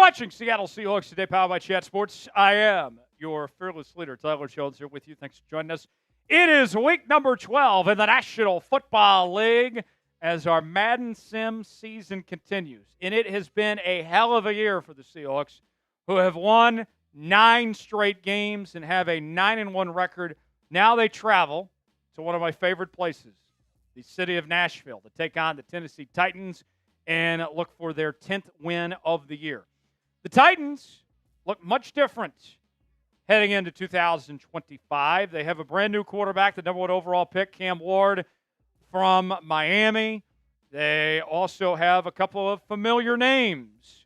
watching Seattle Seahawks Today, powered by Chat Sports. I am your fearless leader, Tyler Jones, here with you. Thanks for joining us. It is week number 12 in the National Football League as our Madden Sim season continues. And it has been a hell of a year for the Seahawks, who have won 9 straight games and have a 9-1 record. Now they travel to one of my favorite places, the city of Nashville, to take on the Tennessee Titans and look for their 10th win of the year. The Titans look much different heading into 2025. They have a brand new quarterback, the number 1 overall pick, Cam Ward from Miami. They also have a couple of familiar names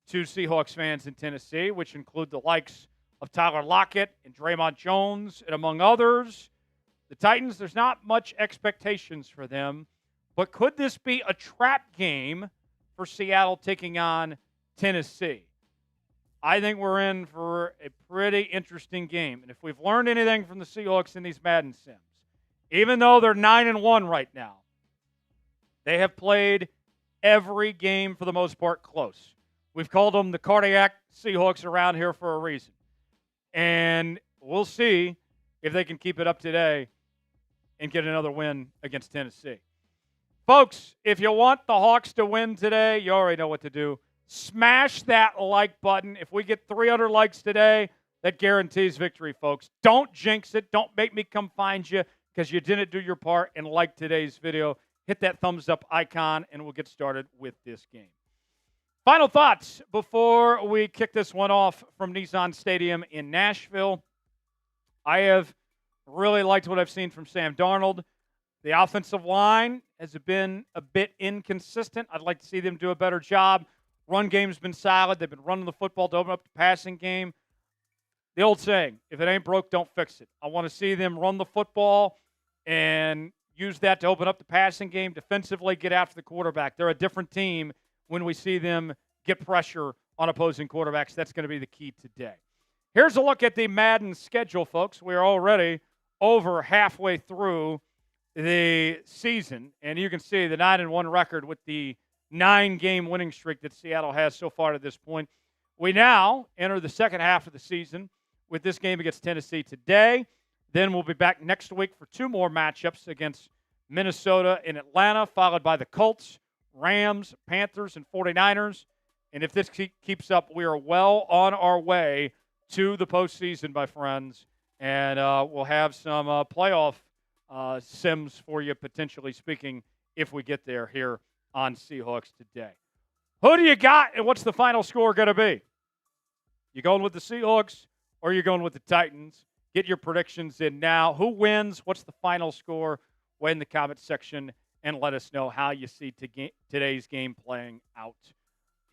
to Seahawks fans in Tennessee, which include the likes of Tyler Lockett and Dre'Mont Jones, and among others. The Titans, there's not much expectations for them, but could this be a trap game for Seattle taking on Tennessee? I think we're in for a pretty interesting game. And if we've learned anything from the Seahawks in these Madden Sims, even though they're 9-1 right now, they have played every game for the most part close. We've called them the cardiac Seahawks around here for a reason. And we'll see if they can keep it up today and get another win against Tennessee. Folks, if you want the Hawks to win today, you already know what to do. Smash that like button. If we get 300 likes today, that guarantees victory, folks. Don't jinx it. Don't make me come find you because you didn't do your part and like today's video. Hit that thumbs up icon, and we'll get started with this game. Final thoughts before we kick this one off from Nissan Stadium in Nashville. I have really liked what I've seen from Sam Darnold. The offensive line has been a bit inconsistent. I'd like to see them do a better job. Run game's been solid. They've been running the football to open up the passing game. The old saying, if it ain't broke, don't fix it. I want to see them run the football and use that to open up the passing game. Defensively, get after the quarterback. They're a different team when we see them get pressure on opposing quarterbacks. That's going to be the key today. Here's a look at the Madden schedule, folks. We're already over halfway through the season, and you can see the 9-1 record with the 9-game winning streak that Seattle has so far to this point. We now enter the second half of the season with this game against Tennessee today. Then we'll be back next week for 2 more matchups against Minnesota and Atlanta, followed by the Colts, Rams, Panthers, and 49ers. And if this keeps up, we are well on our way to the postseason, my friends. And we'll have some playoff sims for you, potentially speaking, if we get there here on Seahawks Today. Who do you got, and what's the final score going to be? You going with the Seahawks, or you going with the Titans? Get your predictions in now. Who wins? What's the final score? Weigh in the comment section and let us know how you see today's game playing out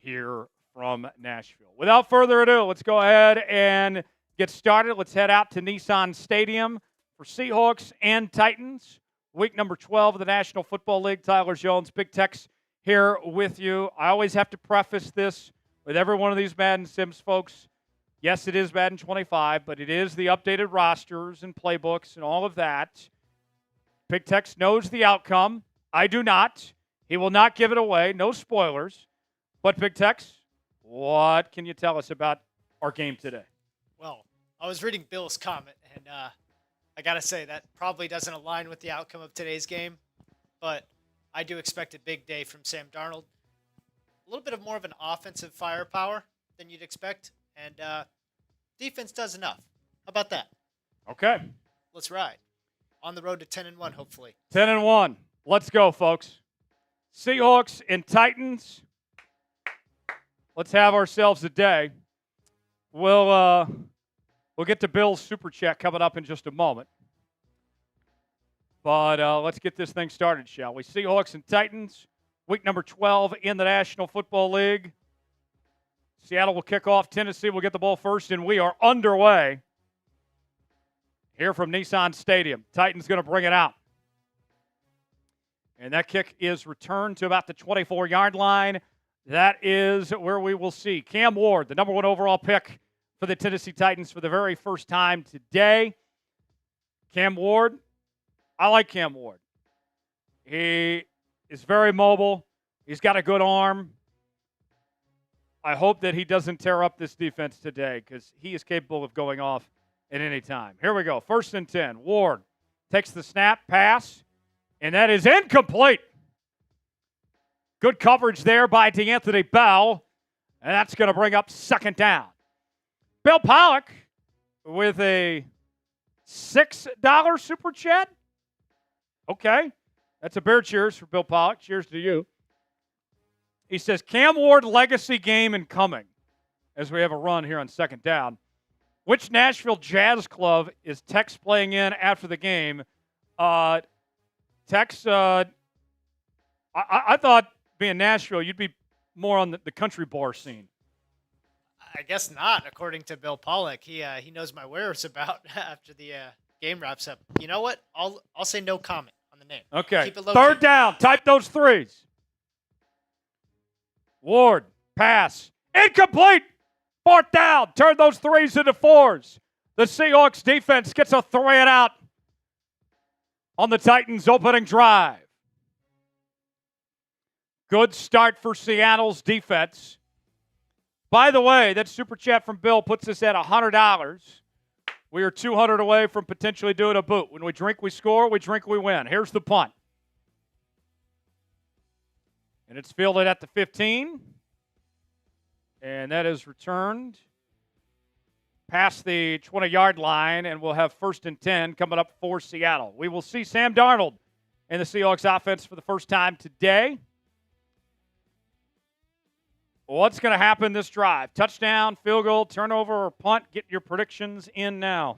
here from Nashville. Without further ado, let's go ahead and get started. Let's head out to Nissan Stadium for Seahawks and Titans. Week number 12 of the National Football League. Tyler Jones, Big Tex here with you. I always have to preface this with every one of these Madden Sims, folks. Yes, it is Madden 25, but it is the updated rosters and playbooks and all of that. Big Tex knows the outcome. I do not. He will not give it away. No spoilers. But Big Tex, what can you tell us about our game today? Well, I was reading Bill's comment, and I got to say that probably doesn't align with the outcome of today's game, but I do expect a big day from Sam Darnold. A little bit of more of an offensive firepower than you'd expect, and defense does enough. How about that? Okay. Let's ride. On the road to 10-1, hopefully. 10-1. Let's go, folks. Seahawks and Titans. Let's have ourselves a day. We'll get to Bill's Super Chat coming up in just a moment. But let's get this thing started, shall we? Seahawks and Titans, week number 12 in the National Football League. Seattle will kick off. Tennessee will get the ball first, and we are underway here from Nissan Stadium. Titans going to bring it out. And that kick is returned to about the 24-yard line. That is where we will see Cam Ward, the number 1 overall pick for the Tennessee Titans for the very first time today. Cam Ward, I like Cam Ward. He is very mobile. He's got a good arm. I hope that he doesn't tear up this defense today because he is capable of going off at any time. Here we go. 1st and 10. Ward takes the snap, pass, and that is incomplete. Good coverage there by D'Anthony Bell, and that's going to bring up 2nd down. Bill Pollock with a $6 super chat. Okay. That's a bear cheers for Bill Pollock. Cheers to you. He says, Cam Ward legacy game incoming as we have a run here on 2nd down. Which Nashville Jazz club is Tex playing in after the game? Tex, I thought being Nashville, you'd be more on the country bar scene. I guess not, according to Bill Pollock. He knows my whereabouts after the game wraps up. You know what? I'll say no comment on the name. Okay. Keep it low 3rd key. down. Type those 3s. Ward, pass. Incomplete. 4th down. Turn those 3s into 4s. The Seahawks defense gets a 3-and-out on the Titans' opening drive. Good start for Seattle's defense. By the way, that super chat from Bill puts us at $100. We are $200 away from potentially doing a boot. When we drink, we score. We drink, we win. Here's the punt. And it's fielded at the 15. And that is returned past the 20-yard line, and we'll have 1st and 10 coming up for Seattle. We will see Sam Darnold in the Seahawks offense for the first time today. What's going to happen this drive? Touchdown, field goal, turnover, or punt? Get your predictions in now.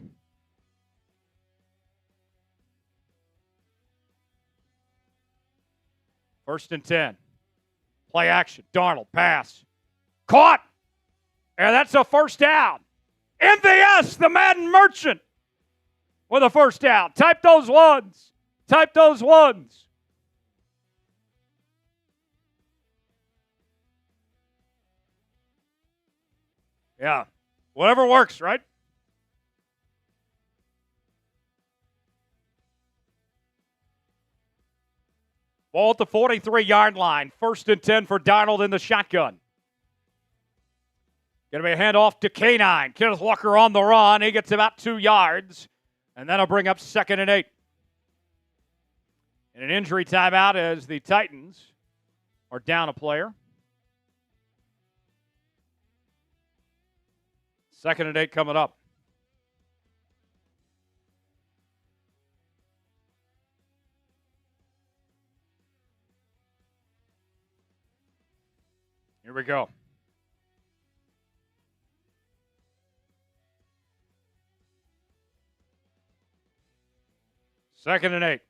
First and 10. Play action. Darnold, pass. Caught! And that's a 1st down. MVS, the Madden Merchant, with a 1st down. Type those 1s. Type those 1s. Yeah. Whatever works, right? Ball at the 43-yard line. 1st and 10 for Darnold in the shotgun. Going to be a handoff to K9. Kenneth Walker on the run. He gets about 2 yards. And that'll bring up 2nd and 8. And an injury timeout as the Titans are down a player. 2nd and 8 coming up. Here we go. Second and 8.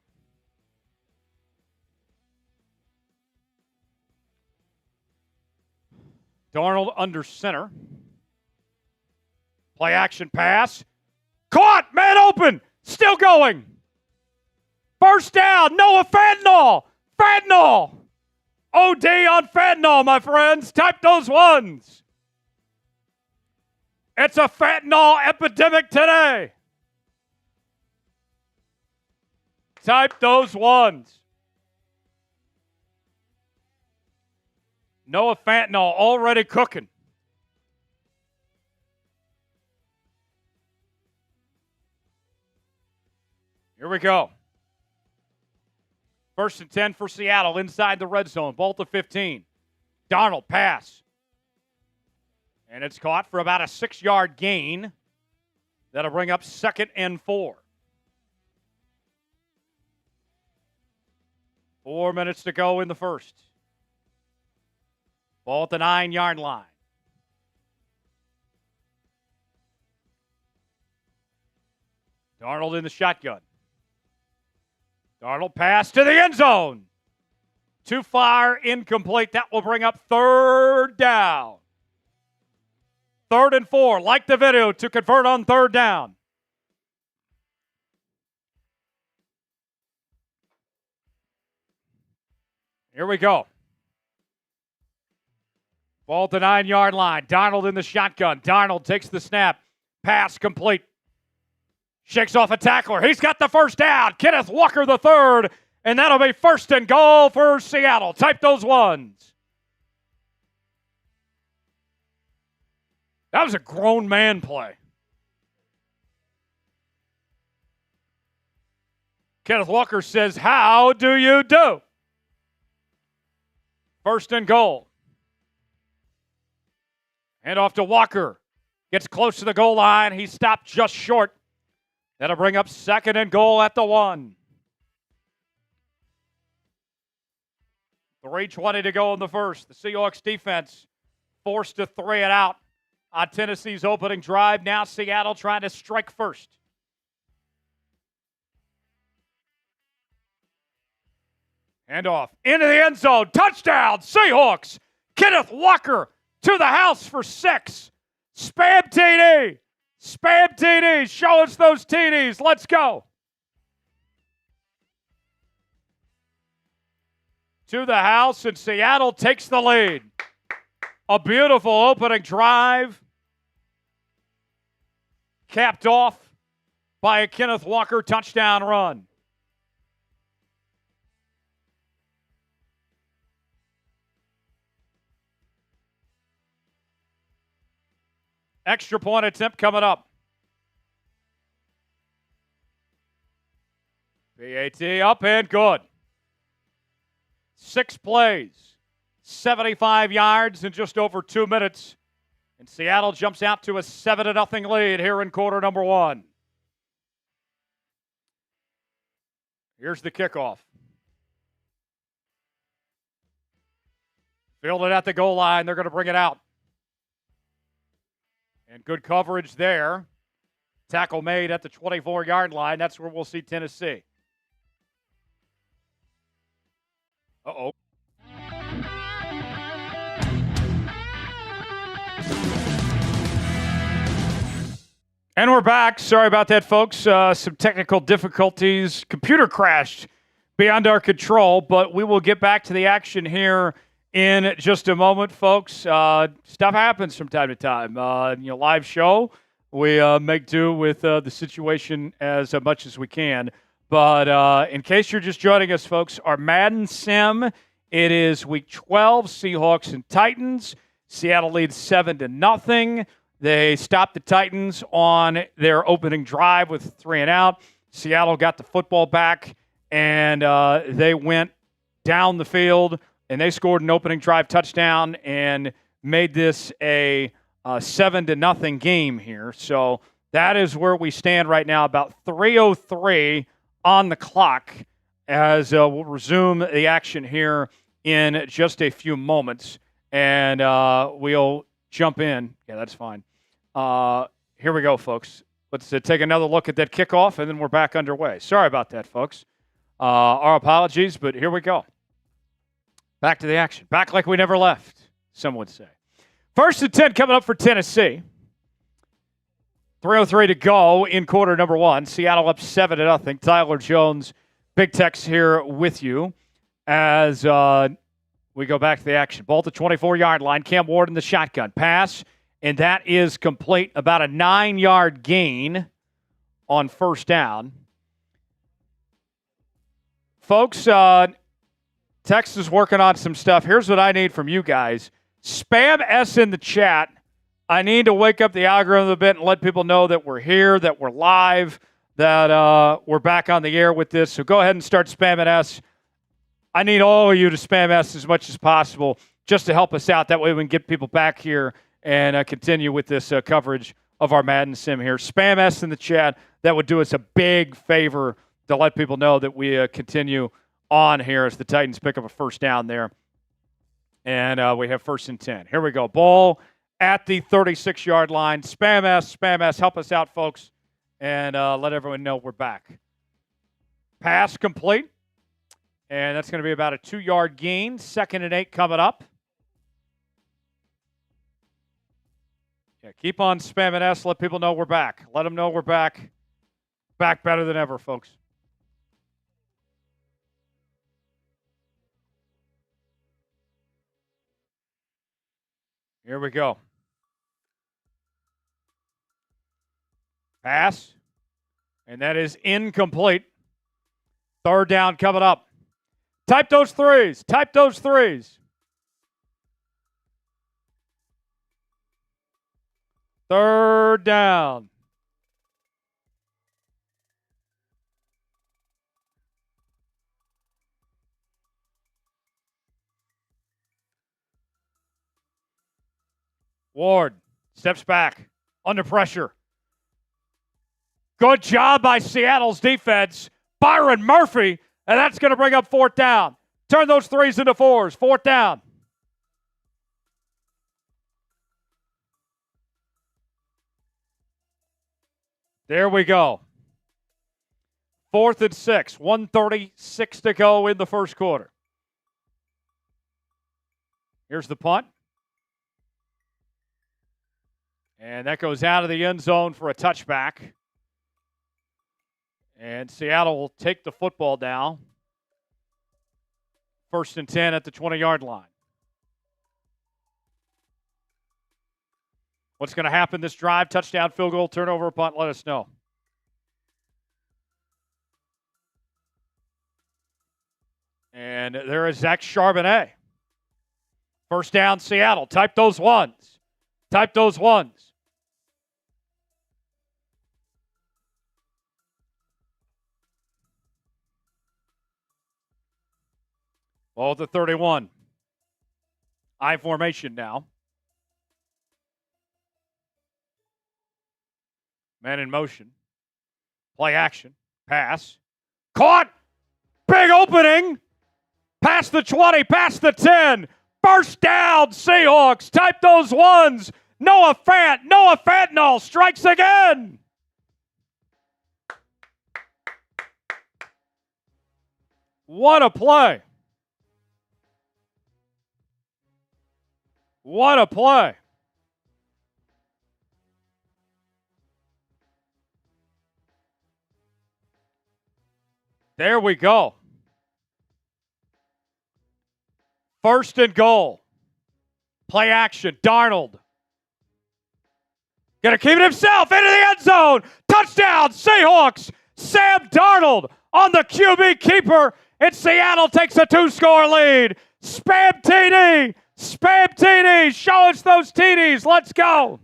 Darnold under center. Play action pass. Caught! Man open! Still going! First down! Noah Fentanyl! Fentanyl! OD on fentanyl, my friends. Type those 1s. It's a fentanyl epidemic today. Type those 1s. Noah Fentanyl already cooking. Here we go. 1st and 10 for Seattle inside the red zone. Ball to 15. Darnold pass. And it's caught for about a 6-yard gain. That'll bring up 2nd and 4. 4 minutes to go in the first. Ball at the 9-yard line. Darnold in the shotgun. Darnold pass to the end zone. Too far, incomplete. That will bring up 3rd down. 3rd and 4. Like the video to convert on 3rd down. Here we go. Ball at the 9-yard line. Darnold in the shotgun. Darnold takes the snap. Pass complete. Shakes off a tackler. He's got the 1st down. Kenneth Walker III. And that'll be 1st and goal for Seattle. Type those 1s. That was a grown man play. Kenneth Walker says, how do you do? First and goal. Hand off to Walker. Gets close to the goal line. He stopped just short. That'll bring up second and goal at the 1. 3:20 to go in the first. The Seahawks defense forced to 3 it out on Tennessee's opening drive. Now Seattle trying to strike first. Hand off into the end zone. Touchdown, Seahawks. Kenneth Walker to the house for 6. Spam TD. Spam TD. Show us those TDs. Let's go. To the house, and Seattle takes the lead. A beautiful opening drive. Capped off by a Kenneth Walker touchdown run. Extra point attempt coming up. PAT up and good. 6 plays, 75 yards in just over 2 minutes. And Seattle jumps out to a 7-0 lead here in quarter number 1. Here's the kickoff. Fielded at the goal line. They're going to bring it out. And good coverage there. Tackle made at the 24-yard line. That's where we'll see Tennessee. Uh-oh. And we're back. Sorry about that, folks. Some technical difficulties. Computer crashed beyond our control, but we will get back to the action here in just a moment, folks. Stuff happens from time to time. Live show. We make do with the situation as much as we can. But in case you're just joining us, folks, our Madden Sim, it is week 12, Seahawks and Titans. Seattle leads 7-0. They stopped the Titans on their opening drive with 3 and out. Seattle got the football back, and they went down the field, and they scored an opening drive touchdown and made this a 7-0 game here. So that is where we stand right now, about 3:03 on the clock, as we'll resume the action here in just a few moments. And we'll jump in. Yeah, that's fine. Here we go, folks. Let's take another look at that kickoff, and then we're back underway. Sorry about that, folks. Our apologies, but here we go. Back to the action. Back like we never left, some would say. 1st and 10 coming up for Tennessee. 3:03 to go in quarter number 1. Seattle up 7-0. Tyler Jones, Big Tex here with you as we go back to the action. Ball at the 24-yard line. Cam Ward in the shotgun. Pass, and that is complete. About a 9-yard gain on first down. Folks, Tex is working on some stuff. Here's what I need from you guys. Spam S in the chat. I need to wake up the algorithm a bit and let people know that we're here, that we're live, that we're back on the air with this. So go ahead and start spamming S. I need all of you to spam S as much as possible just to help us out. That way we can get people back here and continue with this coverage of our Madden Sim here. Spam S in the chat. That would do us a big favor to let people know that we continue on here as the Titans pick up a first down there. And we have 1st and 10. Here we go. Ball at the 36-yard line. Spam S. Help us out, folks, and let everyone know we're back. Pass complete, and that's going to be about a 2-yard gain. 2nd and 8 coming up. Yeah, keep on spamming S. Let people know we're back. Let them know we're back. Back better than ever, folks. Here we go. Pass, and that is incomplete. 3rd down coming up. Type those threes. Type those threes. Third down. Ward steps back under pressure. Good job by Seattle's defense. Byron Murphy, and that's going to bring up fourth down. Turn those threes into fours. Fourth down. There we go. 4th and 6. 1:36 to go in the first quarter. Here's the punt. And that goes out of the end zone for a touchback. And Seattle will take the football now. 1st and 10 at the 20-yard line. What's going to happen this drive? Touchdown, field goal, turnover, punt? Let us know. And there is Zach Charbonnet. 1st down, Seattle. Type those ones. Type those ones. Ball at the 31. I formation now. Man in motion. Play action. Pass. Caught. Big opening. Past the 20. Past the 10. First down, Seahawks. Type those ones. Noah Fentanyl strikes again. What a play. What a play. There we go. 1st and goal. Play action. Darnold. Going to keep it himself into the end zone. Touchdown, Seahawks. Sam Darnold on the QB keeper. And Seattle takes a 2-score lead. Spam TD. Spam TD. Show us those TDs. Let's go.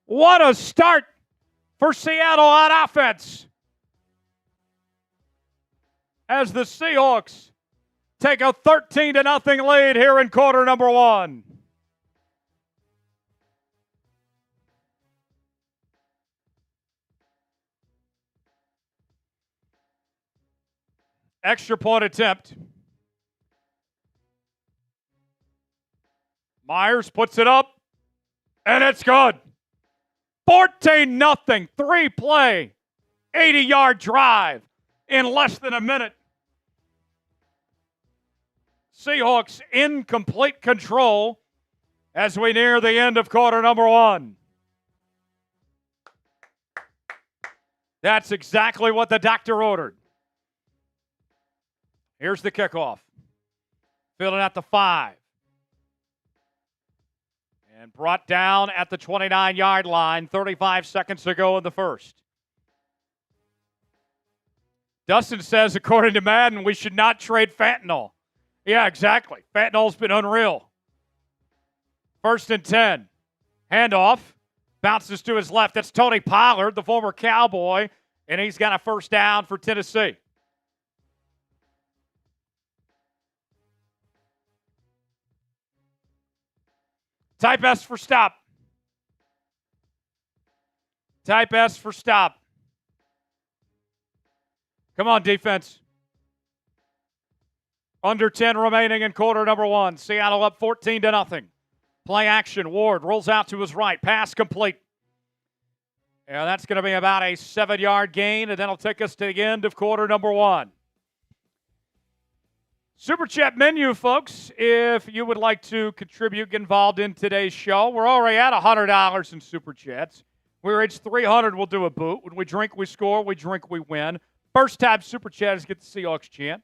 What a start for Seattle on offense. As the Seahawks take a 13-0 lead here in quarter number 1. Extra point attempt. Myers puts it up, and it's good. 14-0, 3-play, 80-yard drive in less than a minute. Seahawks in complete control as we near the end of quarter number 1. That's exactly what the doctor ordered. Here's the kickoff. Filling at the 5. And brought down at the 29-yard line, 35 seconds to go in the first. Dustin says, according to Madden, we should not trade fentanyl. Yeah, exactly. Fentanyl's been unreal. 1st and 10. Handoff. Bounces to his left. That's Tony Pollard, the former Cowboy, and he's got a first down for Tennessee. Type S for stop. Type S for stop. Come on, defense. Under 10 remaining in quarter number 1. Seattle up 14-0. Play action. Ward rolls out to his right. Pass complete. And that's going to be about a 7-yard gain, and that'll take us to the end of quarter number 1. Super Chat menu, folks, if you would like to contribute, get involved in today's show. We're already at $100 in Super Chats. We reach 300, we'll do a boot. When we drink, we score. We drink, we win. First time Super Chatters get the Seahawks chant.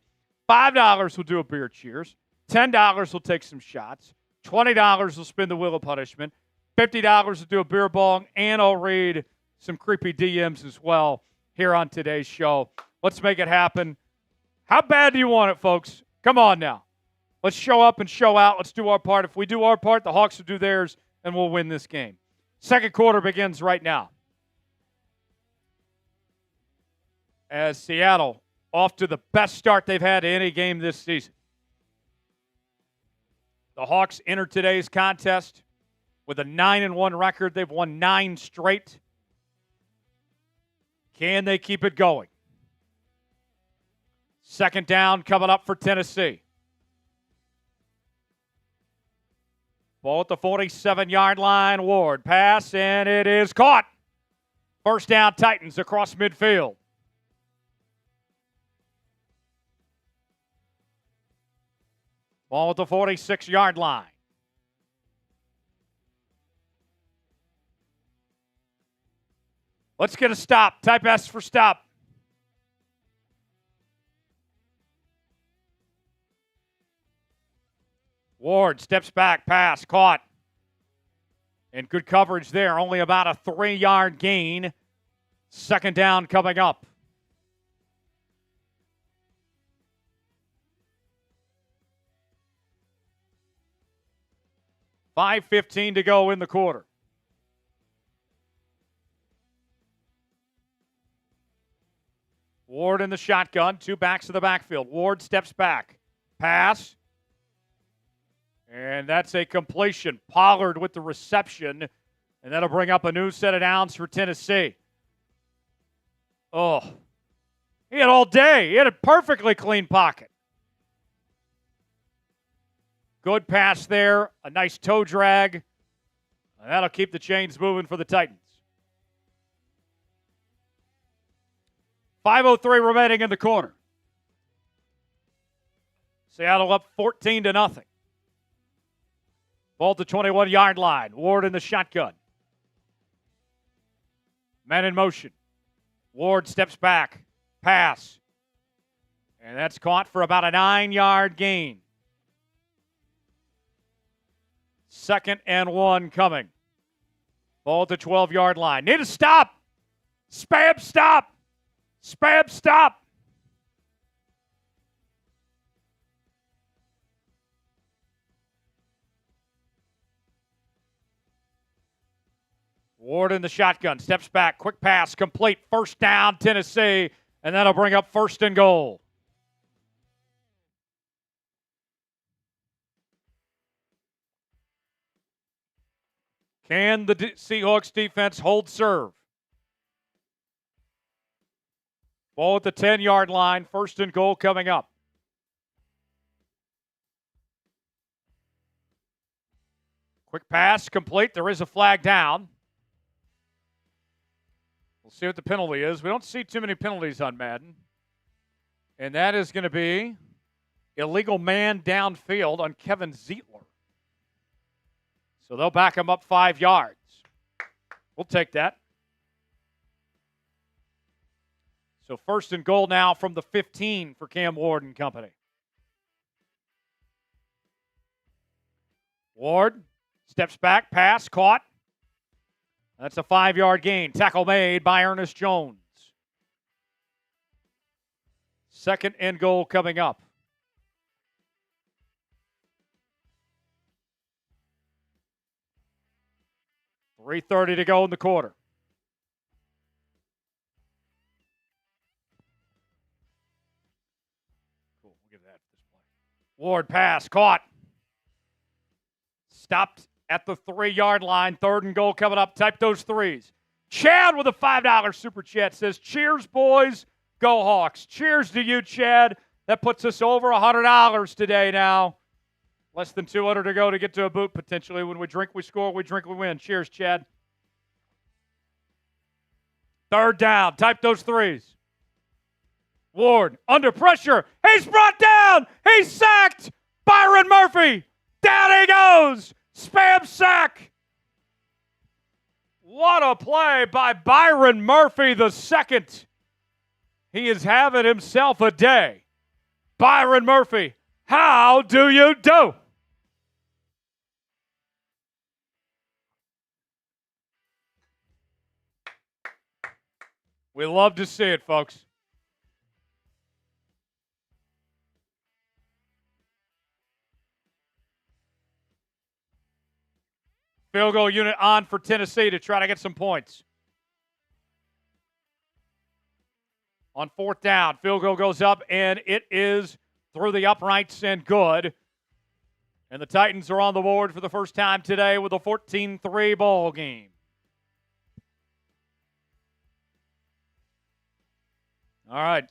$5 will do a beer cheers. $10 will take some shots. $20 will spin the wheel of punishment. $50 will do a beer bong, and I'll read some creepy DMs as well here on today's show. Let's make it happen. How bad do you want it, folks? Come on now. Let's show up and show out. Let's do our part. If we do our part, the Hawks will do theirs, and we'll win this game. Second quarter begins right now. As Seattle off to the best start they've had to any game this season. The Hawks enter today's contest with a 9-1 record. They've won 9 straight. Can they keep it going? Second down coming up for Tennessee. Ball at the 47-yard line. Ward pass, and it is caught. First down, Titans across midfield. Ball at the 46-yard line. Let's get a stop. Type S for stop. Ward steps back, pass, caught. And good coverage there. Only about a 3-yard gain. Second down coming up. $5:15 to go in the quarter. Ward in the shotgun, 2 backs to the backfield. Ward steps back. Pass. And that's a completion. Pollard with the reception. And that'll bring up a new set of downs for Tennessee. Oh. He had all day. He had a perfectly clean pocket. Good pass there. A nice toe drag. And that'll keep the chains moving for the Titans. 5:03 remaining in the quarter. Seattle up 14-0. Ball at the 21-yard line. Ward in the shotgun. Man in motion. Ward steps back. Pass. And that's caught for about a 9-yard gain. 2nd and 1 coming. Ball at the 12-yard line. Need a stop. Spam stop. Spam stop. Ward in the shotgun. Steps back. Quick pass. Complete. First down, Tennessee. And that'll bring up 1st and goal. Can the Seahawks defense hold serve? Ball at the 10-yard line. 1st and goal coming up. Quick pass, complete. There is a flag down. We'll see what the penalty is. We don't see too many penalties on Madden. And that is going to be illegal man downfield on Kevin Zeitler. So they'll back him up 5 yards. We'll take that. So 1st and goal now from the 15 for Cam Ward and company. Ward steps back, pass, caught. That's a 5-yard gain. Tackle made by Ernest Jones. 2nd and goal coming up. $3:30 to go in the quarter. Cool. We'll give that this play. Ward pass, caught. Stopped at the 3-yard line. 3rd and goal coming up. Type those threes. Chad with a $5 super chat says, cheers, boys. Go Hawks. Cheers to you, Chad. That puts us over $100 today now. Less than 200 to go to get to a boot potentially. When we drink, we score. We drink, we win. Cheers, Chad. 3rd down. Type those threes. Ward under pressure. He's brought down. He's sacked. Byron Murphy. Down he goes. Spam sack. What a play by Byron Murphy the second. He is having himself a day. Byron Murphy, how do you do? We love to see it, folks. Field goal unit on for Tennessee to try to get some points. On fourth down, field goal goes up, and it is through the uprights and good. And the Titans are on the board for the first time today with a 14-3 ball game. All right.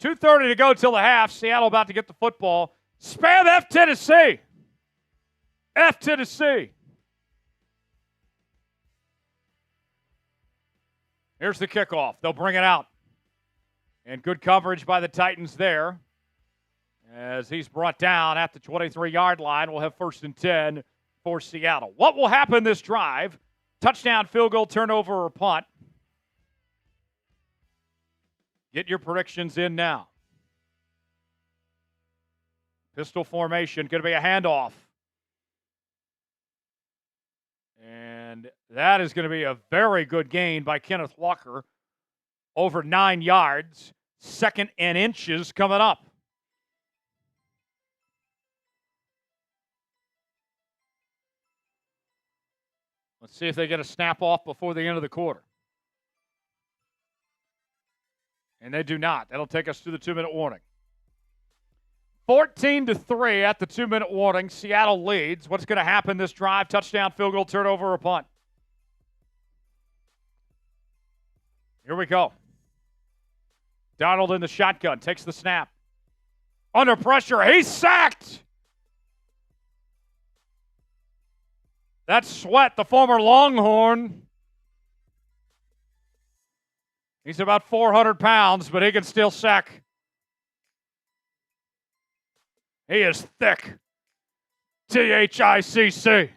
2:30 to go till the half. Seattle about to get the football. Spam F Tennessee. F Tennessee. Here's the kickoff. They'll bring it out. And good coverage by the Titans there. As he's brought down at the 23-yard line, we'll have 1st and 10 for Seattle. What will happen this drive? Touchdown, field goal, turnover, or punt? Get your predictions in now. Pistol formation, going to be a handoff. And that is going to be a very good gain by Kenneth Walker. Over 9 yards. 2nd and inches coming up. Let's see if they get a snap off before the end of the quarter. And they do not. That'll take us to the 2-minute warning. 14-3 at the 2-minute warning. Seattle leads. What's going to happen this drive? Touchdown, field goal, turnover, or punt? Here we go. Darnold in the shotgun. Takes the snap. Under pressure. He's sacked. That's Sweat, the former Longhorn. He's about 400 pounds, but he can still sack. He is thick. T-H-I-C-C. A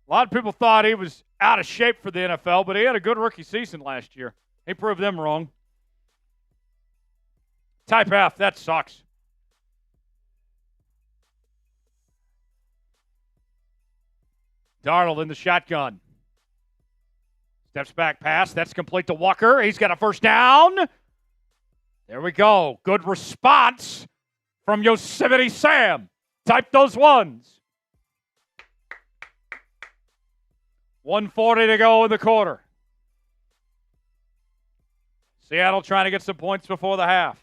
lot of people thought he was out of shape for the NFL, but he had a good rookie season last year. He proved them wrong. Type F, that sucks. Darnold in the shotgun. Steps back pass. That's complete to Walker. He's got a 1st down. There we go. Good response from Yosemite Sam. Type those ones. 1:40 to go in the quarter. Seattle trying to get some points before the half.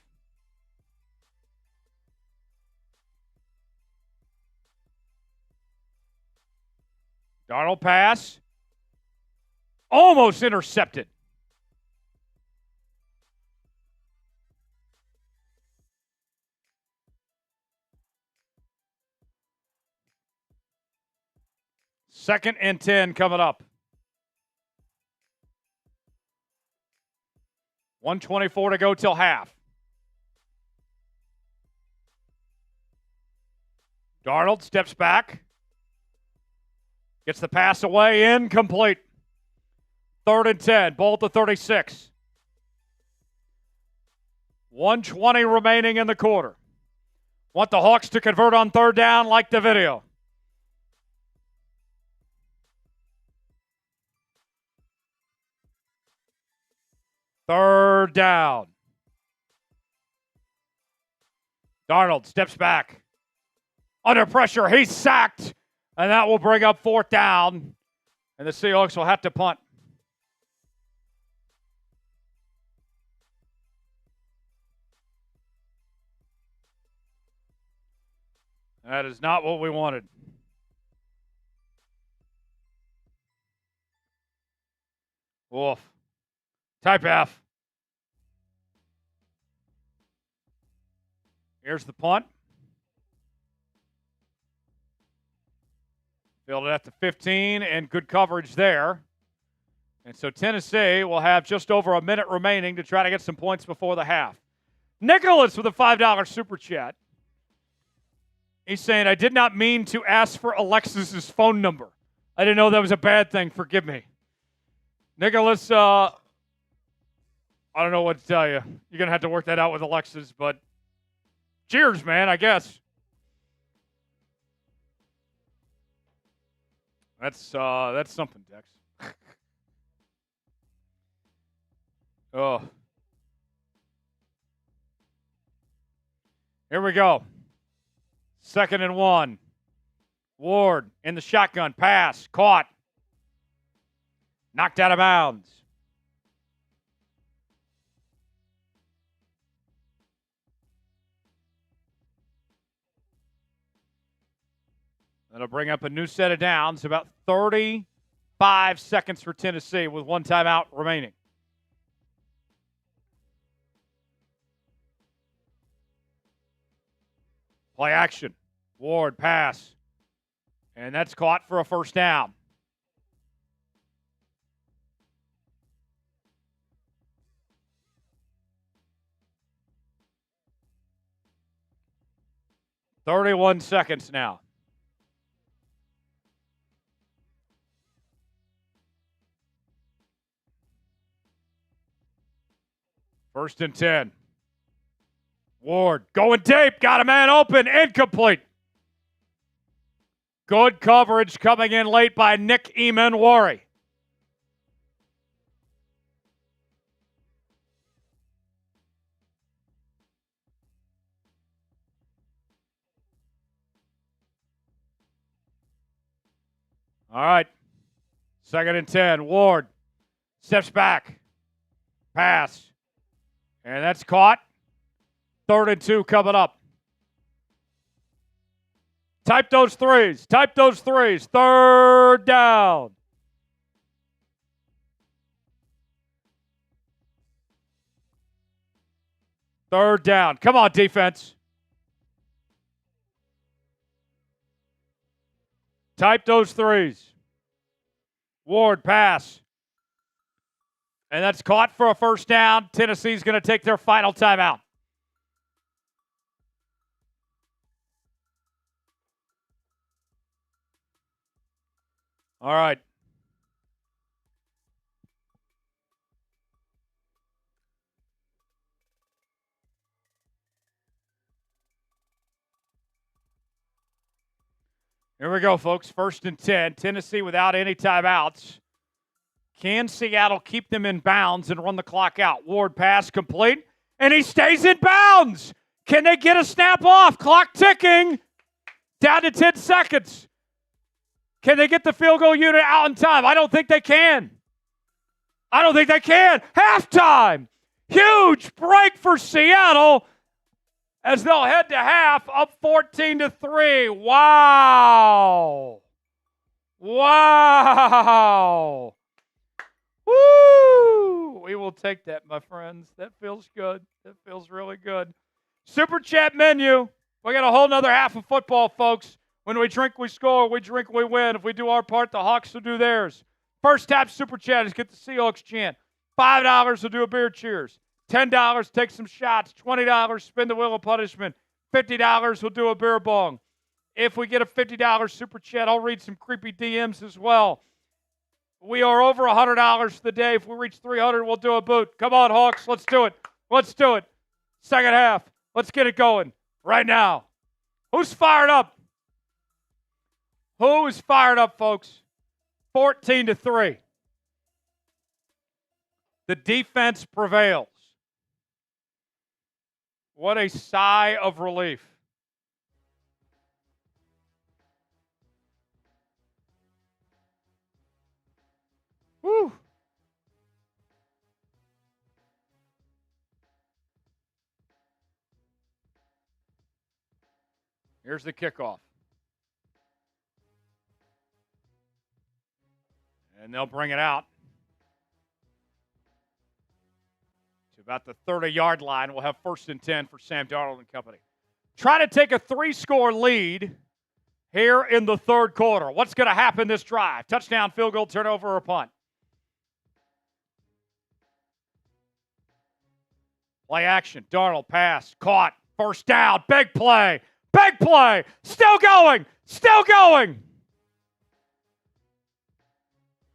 Darnold pass. Almost intercepted. Second and 10 coming up. 1:24 to go till half. Darnold steps back. Gets the pass away, incomplete. 3rd and 10, ball at the 36. 1:20 remaining in the quarter. Want the Hawks to convert on 3rd down, like the video. Third down. Darnold steps back. Under pressure, he's sacked. And that will bring up 4th down. And the Seahawks will have to punt. That is not what we wanted. Wolf. Type F. Here's the punt. Fielded at the 15, and good coverage there. And so Tennessee will have just over a minute remaining to try to get some points before the half. Nicholas with a $5 super chat. He's saying, I did not mean to ask for Alexis's phone number. I didn't know that was a bad thing. Forgive me. Nicholas, I don't know what to tell you. You're going to have to work that out with Alexis, but cheers, man, I guess. That's something, Dex. Oh. Here we go. 2nd and 1. Ward in the shotgun. Pass. Caught. Knocked out of bounds. That'll bring up a new set of downs. About 35 seconds for Tennessee with one timeout remaining. Play action. Ward pass. And that's caught for a first down. "31 seconds now. First and 10. Ward going deep. Got a man open. Incomplete. Good coverage coming in late by Nick Emanwari. All right. 2nd and 10. Ward steps back. Pass. And that's caught. 3rd and 2 coming up. Type those threes. Type those threes. 3rd down. Third down. Come on, defense. Type those threes. Ward pass. And that's caught for a first down. Tennessee's going to take their final timeout. All right. Here we go, folks. 1st and 10. Tennessee without any timeouts. Can Seattle keep them in bounds and run the clock out? Ward pass complete, and he stays in bounds. Can they get a snap off? Clock ticking. Down to 10 seconds. Can they get the field goal unit out in time? I don't think they can. Halftime. Huge break for Seattle as they'll head to half, up 14-3. Wow. Woo! We will take that, my friends. That feels good. That feels really good. Super Chat menu. We got a whole nother half of football, folks. When we drink, we score. We drink, we win. If we do our part, the Hawks will do theirs. First tap Super Chat is get the Seahawks chant. $5 will do a beer cheers. $10, take some shots. $20, spin the wheel of punishment. $50 will do a beer bong. If we get a $50 Super Chat, I'll read some creepy DMs as well. We are over $100 today. If we reach 300, we'll do a boot. Come on, Hawks. Let's do it. Second half. Let's get it going right now. Who's fired up? Who is fired up, folks? 14-3. The defense prevails. What a sigh of relief. Woo. Here's the kickoff. And they'll bring it out to about the 30-yard line. We'll have 1st and 10 for Sam Darnold and company. Try to take a 3-score lead here in the 3rd quarter. What's going to happen this drive? Touchdown, field goal, turnover, or punt? Play action. Darnold pass. Caught. First down. Big play. Still going.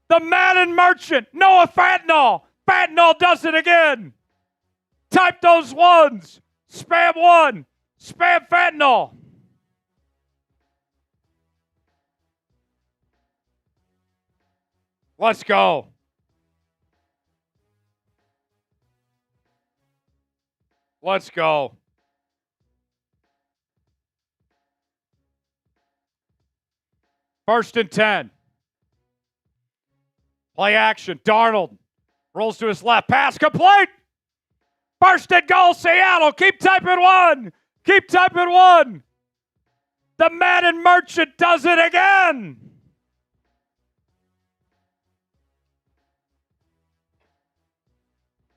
The Madden merchant, Noah Fentanyl. Fentanyl does it again. Type those ones. Spam 1. Spam Fentanyl. Let's go. First and 10. Play action. Darnold rolls to his left. Pass complete. First and goal, Seattle. Keep typing one. Keep typing one. The Madden Merchant does it again.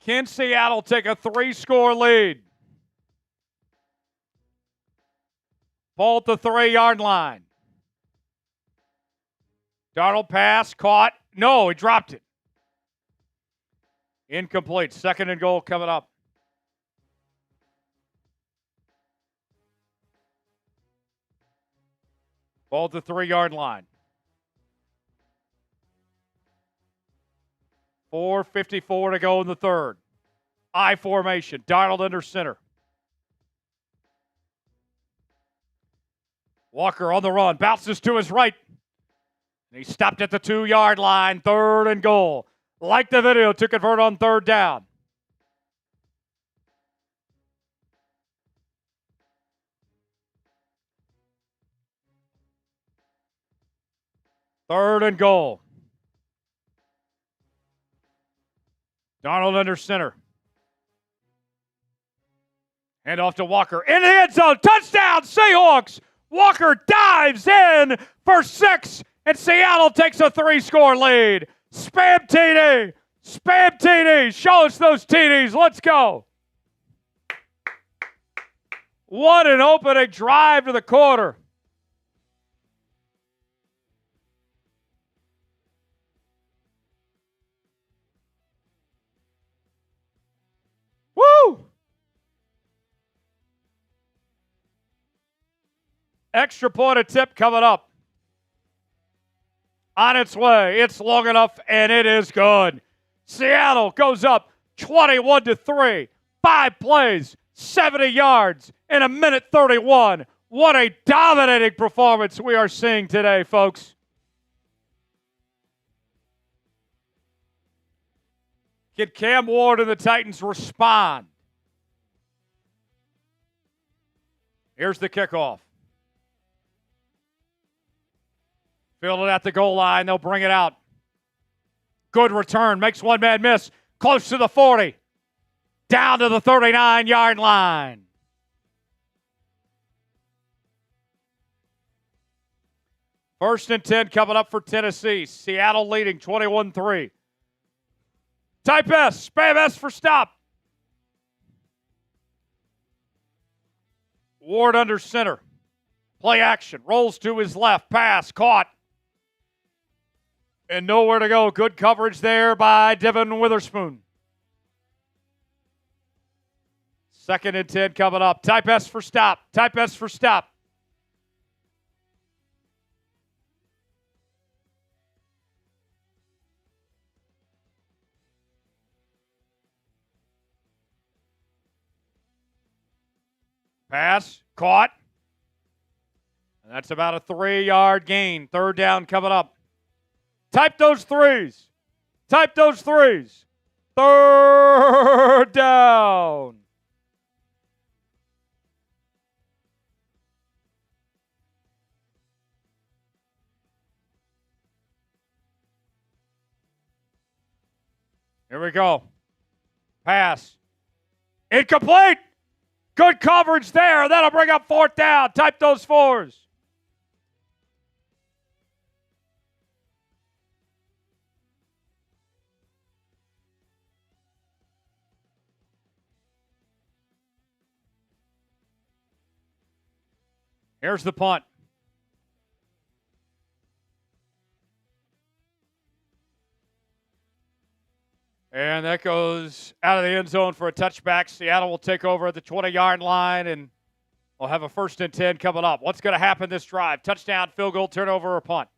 Can Seattle take a 3-score lead? Ball at the 3-yard line. Darnold pass, caught. No, he dropped it. Incomplete. Second and goal coming up. Ball at the 3-yard line. 4:54 to go in the third. I formation. Darnold under center. Walker on the run. Bounces to his right. And he stopped at the 2-yard line. Third and goal. Like the video to convert on third down. Third and goal. Darnold under center. Hand off to Walker. In the end zone. Touchdown, Seahawks. Walker dives in for 6, and Seattle takes a 3-score lead. Spam TD. Spam TD. Show us those TDs. Let's go. What an opening drive to the quarter. Woo! Extra point attempt coming up. On its way. It's long enough, and it is good. Seattle goes up 21-3. 5 plays, 70 yards in a minute 31. What a dominating performance we are seeing today, folks. Can Cam Ward and the Titans respond? Here's the kickoff. Fielded at the goal line. They'll bring it out. Good return. Makes one man miss. Close to the 40. Down to the 39-yard line. First and 10 coming up for Tennessee. Seattle leading 21-3. Type S. Spam S for stop. Ward under center. Play action. Rolls to his left. Pass. Caught. And nowhere to go. Good coverage there by Devon Witherspoon. Second and 10 coming up. Type S for stop. Type S for stop. Pass. Caught. And that's about a 3-yard gain. Third down coming up. Type those threes. Type those threes. Third down. Here we go. Pass. Incomplete. Good coverage there. That'll bring up fourth down. Type those 4s. Here's the punt. And that goes out of the end zone for a touchback. Seattle will take over at the 20-yard line, and we'll have a first and 10 coming up. What's going to happen this drive? Touchdown, field goal, turnover, or punt?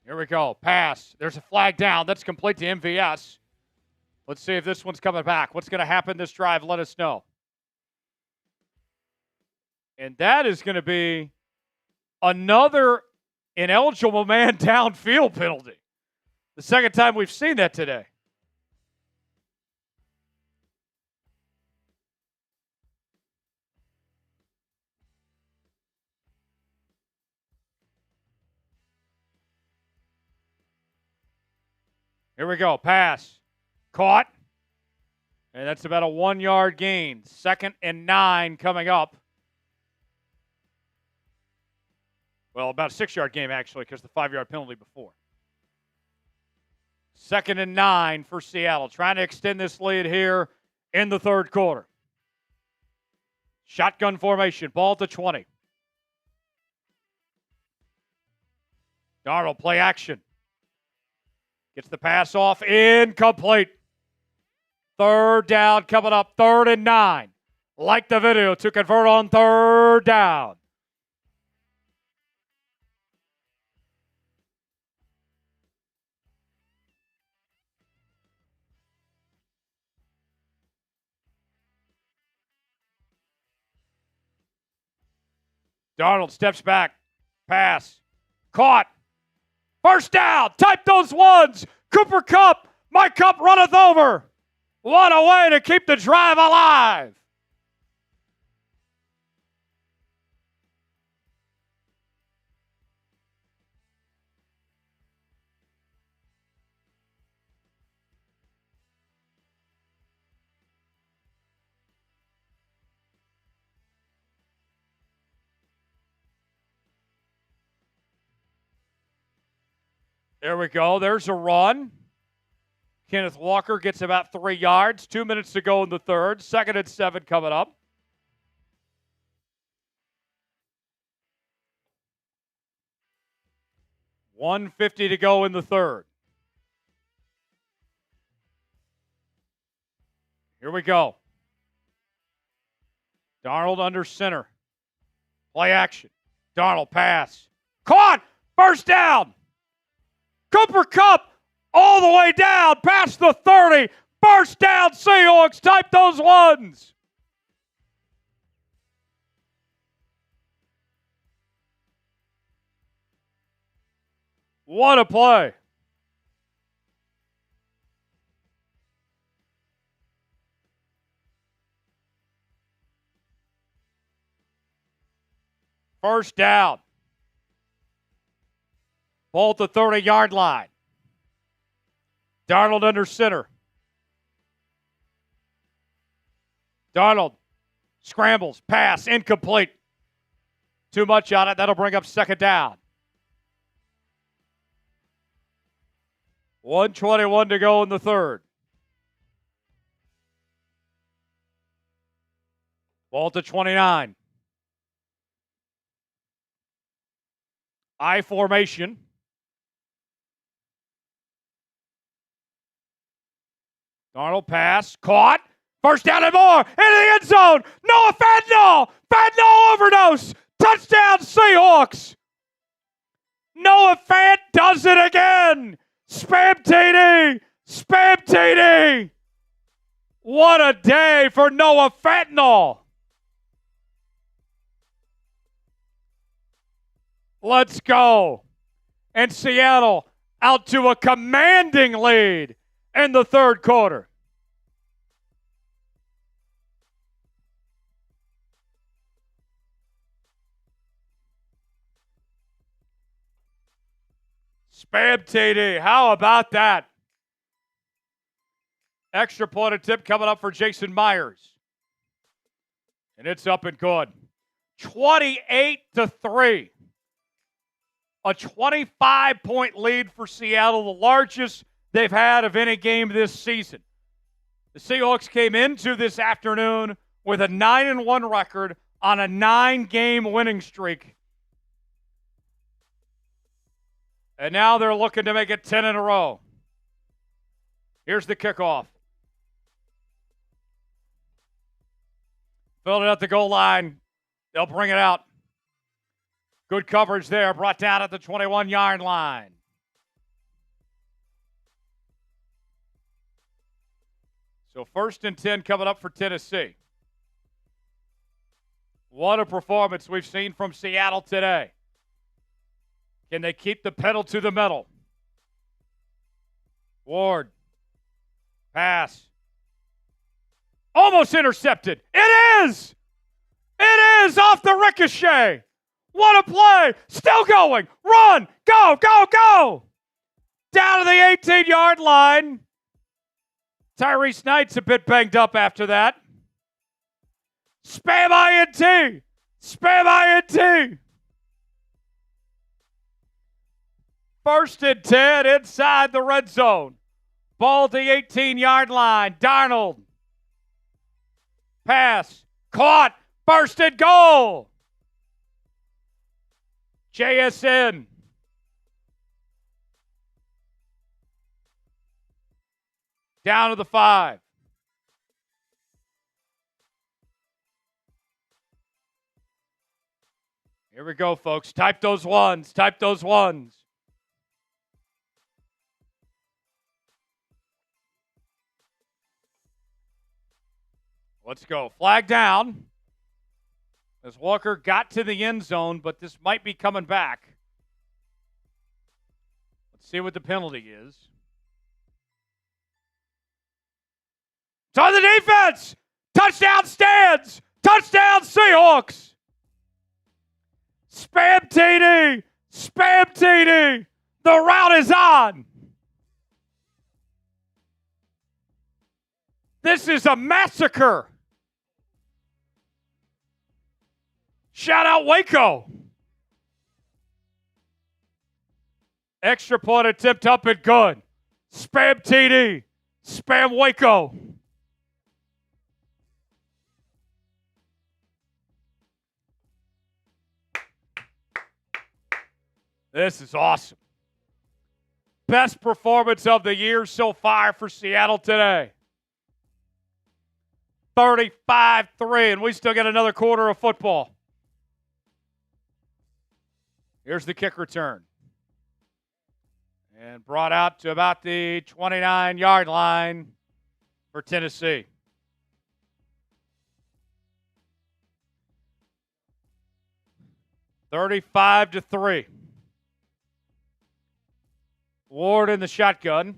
Here we go. Pass. There's a flag down. That's complete to MVS. Let's see if this one's coming back. What's going to happen this drive? Let us know. And that is going to be another ineligible man downfield penalty. The second time we've seen that today. Here we go. Pass. Caught. And that's about a 1-yard gain. 2nd and 9 coming up. Well, about a 6-yard game, actually, because the 5-yard penalty before. 2nd and 9 for Seattle. Trying to extend this lead here in the third quarter. Shotgun formation. Ball to 20. Darnold, play action. Gets the pass off. Incomplete. 3rd down coming up. 3rd and 9. Like the video to convert on 3rd down. Darnold steps back. Pass. Caught. First down. Type those ones. Cooper Kupp. My Kupp runneth over. What a way to keep the drive alive. There we go. There's a run. Kenneth Walker gets about 3 yards. 2 minutes to go in the third. 2nd and 7 coming up. $150 to go in the third. Here we go. Darnold under center. Play action. Darnold pass. Caught! First down! Cooper Kupp all the way down past the 30. First down, Seahawks. Type those ones. What a play. First down. Ball at the 30-yard line. Darnold under center. Darnold scrambles, pass, incomplete. Too much on it. That'll bring up 2nd down. 1:21 to go in the third. Ball to 29. I formation. Darnold pass, caught, first down and more, into the end zone. Noah Fant overdose, touchdown Seahawks. Noah Fant does it again. Spam TD. What a day for Noah Fentanyl. Let's go. And Seattle out to a commanding lead in the third quarter. Spam TD. How about that? Extra point attempt coming up for Jason Myers. And it's up and good. 28-3. A 25-point lead for Seattle, the largest they've had of any game this season. The Seahawks came into this afternoon with a 9-1 record on a 9-game winning streak. And now they're looking to make it 10 in a row. Here's the kickoff. Filled it at the goal line. They'll bring it out. Good coverage there, brought down at the 21-yard line. So 1st and 10 coming up for Tennessee. What a performance we've seen from Seattle today. Can they keep the pedal to the metal? Ward. Pass. Almost intercepted. It is! It is off the ricochet. What a play. Still going. Run. Go, go, go. Down to the 18-yard line. Tyrese Knight's a bit banged up after that. Spam INT. Spam INT. 1st and 10 inside the red zone. Ball at the 18-yard line. Darnold. Pass. Caught. 1st and goal. JSN. Down to the 5. Here we go, folks. Type those ones. Type those ones. Let's go. Flag down. As Walker got to the end zone, but this might be coming back. Let's see what the penalty is. It's on the defense. Touchdown stands. Touchdown Seahawks. Spam TD. Spam TD. The route is on. This is a massacre. Shout out Waco. Extra point attempt up and good. Spam TD. Spam Waco. This is awesome. Best performance of the year so far for Seattle today. 35-3, and we still get another quarter of football. Here's the kick return. And brought out to about the 29-yard line for Tennessee. $35-3. Ward in the shotgun.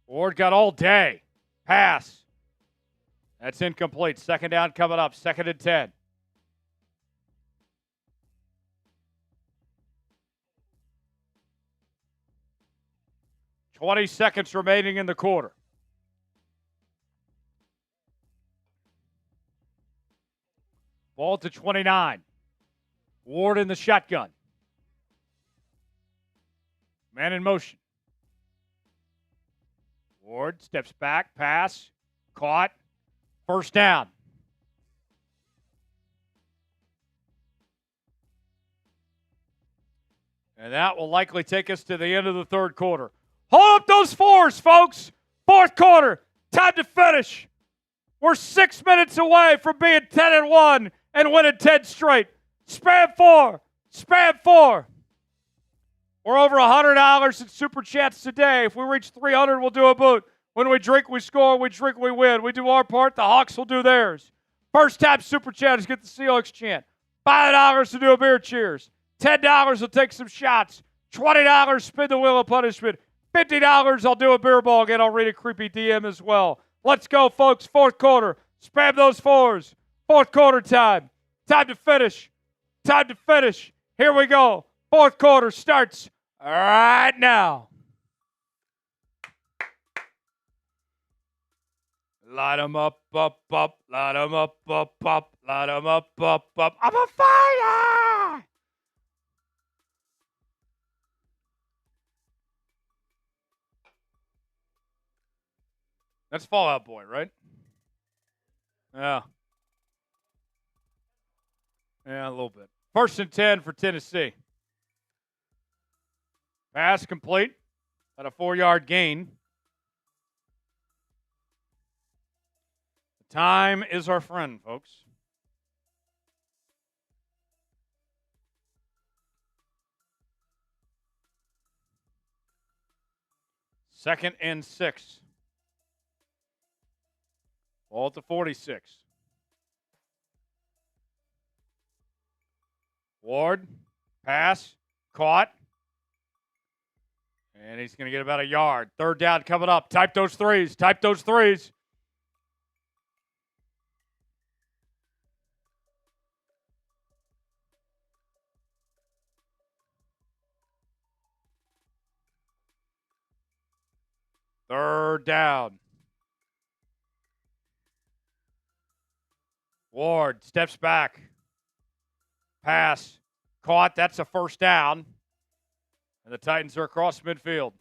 Ward got all day. Pass. That's incomplete. 2nd down coming up. 2nd and 10. $20 seconds remaining in the quarter. Ball to 29. Ward in the shotgun. Man in motion. Ward steps back, pass, caught, 1st down. And that will likely take us to the end of the 3rd quarter. Hold up those 4s, folks. 4th quarter, time to finish. We're 6 minutes away from being 10-1 and winning 10 straight. Spam 4. Spam 4. We're over $100 in Super Chats today. If we reach 300, we'll do a boot. When we drink, we score. We drink, we win. We do our part. The Hawks will do theirs. First time Super Chatters get the Seahawks chant. $5 to do a beer cheers. $10 will take some shots. $20 spin the wheel of punishment. $50 I'll do a beer ball again. I'll read a creepy DM as well. Let's go, folks. 4th quarter. Spam those 4s. 4th quarter time. Time to finish. Time to finish. Here we go. 4th quarter starts right now. Light 'em up, up, up. Light 'em up, up, up. Light 'em up, up, up. I'm on fire! That's Fall Out Boy, right? Yeah. Yeah, a little bit. 1st and 10 for Tennessee. Pass complete. At a 4-yard gain. Time is our friend, folks. Second and 6. Ball at the 46. Ward, pass, caught. And he's going to get about a yard. 3rd down coming up. Type those 3s. Type those 3s. Third down. Ward steps back. Pass. Caught. That's a first down. And the Titans are across midfield.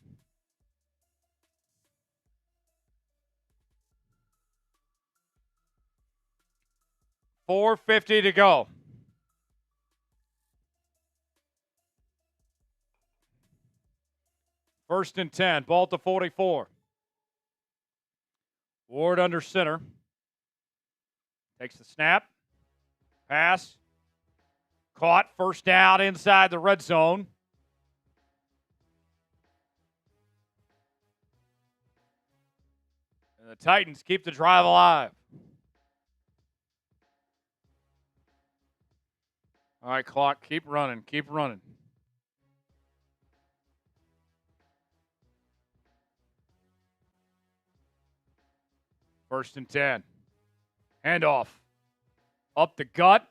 .450 to go. First and 10. Ball at the 44. Ward under center. Takes the snap. Pass. Caught. First down inside the red zone. And the Titans keep the drive alive. All right, clock. Keep running. Keep running. First and 10. Handoff. Up the gut.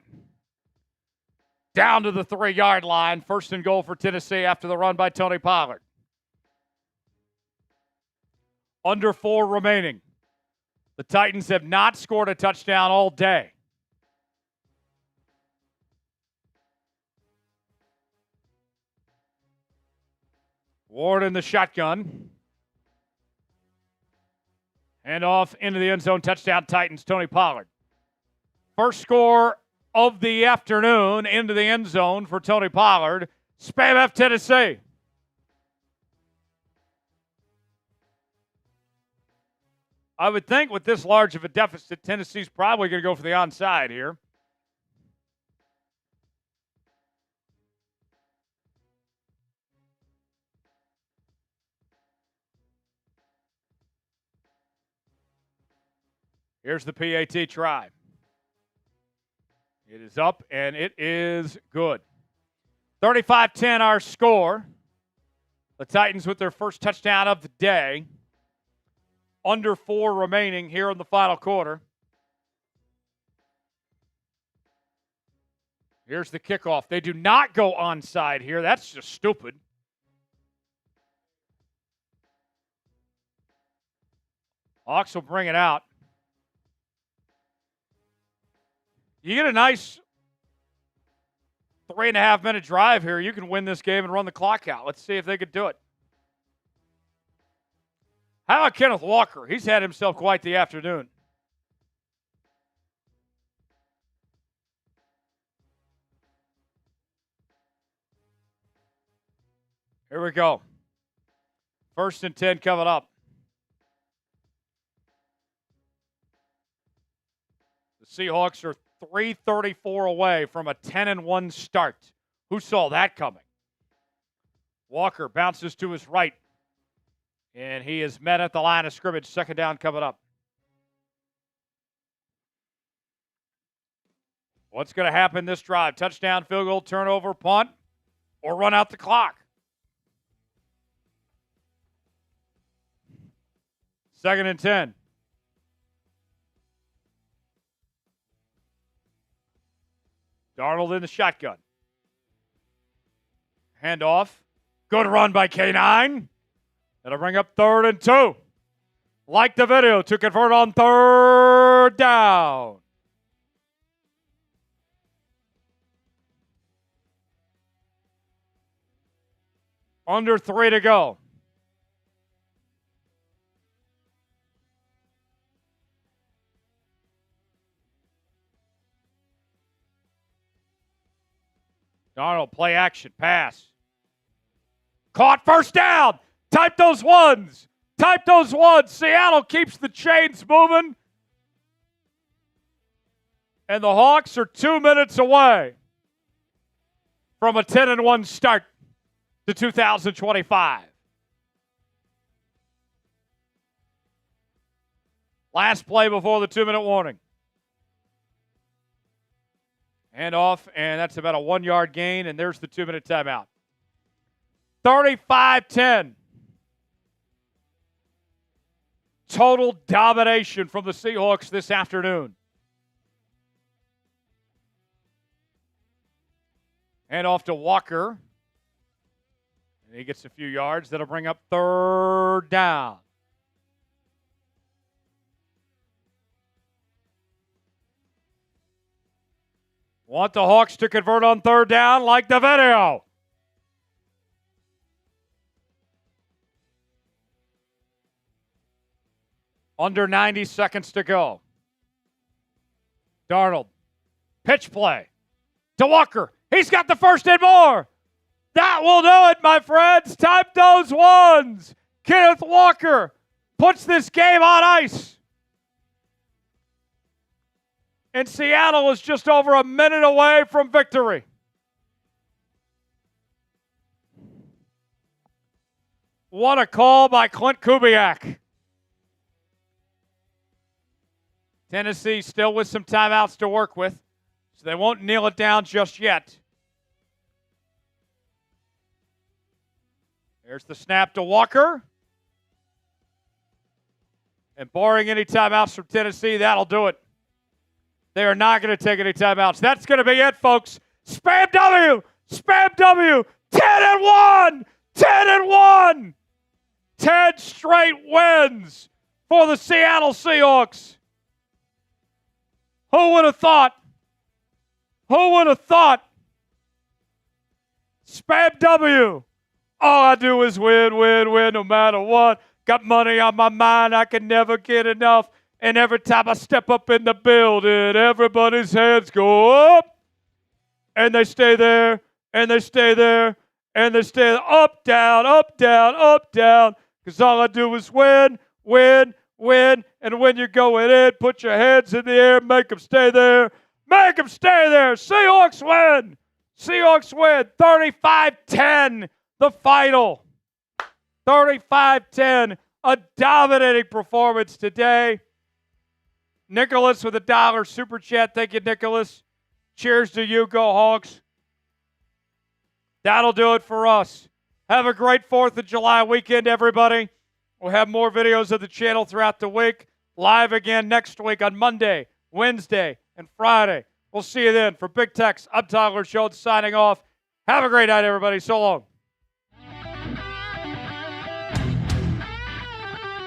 Down to the 3-yard line. First and goal for Tennessee after the run by Tony Pollard. Under 4 remaining. The Titans have not scored a touchdown all day. Ward in the shotgun. And off into the end zone. Touchdown Titans, Tony Pollard. First score of the afternoon into the end zone for Tony Pollard. Spam F Tennessee. I would think with this large of a deficit, Tennessee's probably going to go for the onside here. Here's the PAT try. It is up, and it is good. 35-10 our score. The Titans with their first touchdown of the day. Under 4 remaining here in the final quarter. Here's the kickoff. They do not go onside here. That's just stupid. Hawks will bring it out. You get a nice 3.5-minute drive here. You can win this game and run the clock out. Let's see if they could do it. How about Kenneth Walker? He's had himself quite the afternoon. Here we go. First and 10 coming up. The Seahawks are 3:34 away from a 10-1 start. Who saw that coming? Walker bounces to his right. And he is met at the line of scrimmage. Second down coming up. What's going to happen this drive? Touchdown, field goal, turnover, punt, or run out the clock? Second and 10. Darnold in the shotgun. Handoff. Good run by K9. That'll bring up 3rd and 2. Like the video to convert on 3rd down. Under 3 to go. Darnold, play action, pass. Caught, first down. Type those ones. Type those ones. Seattle keeps the chains moving. And the Hawks are 2 minutes away from a 10-1 start to 2025. Last play before the 2-minute warning. Hand off, and that's about a 1-yard gain, and there's the 2-minute timeout. 35-10. Total domination from the Seahawks this afternoon. Hand off to Walker. And he gets a few yards. That'll bring up 3rd down. Want the Hawks to convert on third down? Like the video. Under 90 seconds to go. Darnold. Pitch play. To Walker. He's got the first and more. That will do it, my friends. Type those ones. Kenneth Walker puts this game on ice. And Seattle is just over a minute away from victory. What a call by Clint Kubiak. Tennessee still with some timeouts to work with, so they won't kneel it down just yet. There's the snap to Walker. And barring any timeouts from Tennessee, that'll do it. They are not going to take any timeouts. That's going to be it, folks. Spam W! Spam W! 10-1! 10-1! 10 straight wins for the Seattle Seahawks. Who would have thought? Who would have thought? Spam W. All I do is win, win, win, no matter what. Got money on my mind, I can never get enough. And every time I step up in the building, everybody's hands go up. And they stay there, and they stay there, and they stay there. Up, down, up, down, up, down. Because all I do is win, win, win. And when you're going in, put your hands in the air, make them stay there. Make them stay there. Seahawks win. Seahawks win. 35-10, the final. 35-10, a dominating performance today. Nicholas with $1 super chat. Thank you, Nicholas. Cheers to you. Go Hawks. That'll do it for us. Have a great 4th of July weekend, everybody. We'll have more videos of the channel throughout the week. Live again next week on Monday, Wednesday, and Friday. We'll see you then. For Big Tex, I'm Tyler Schultz signing off. Have a great night, everybody. So long.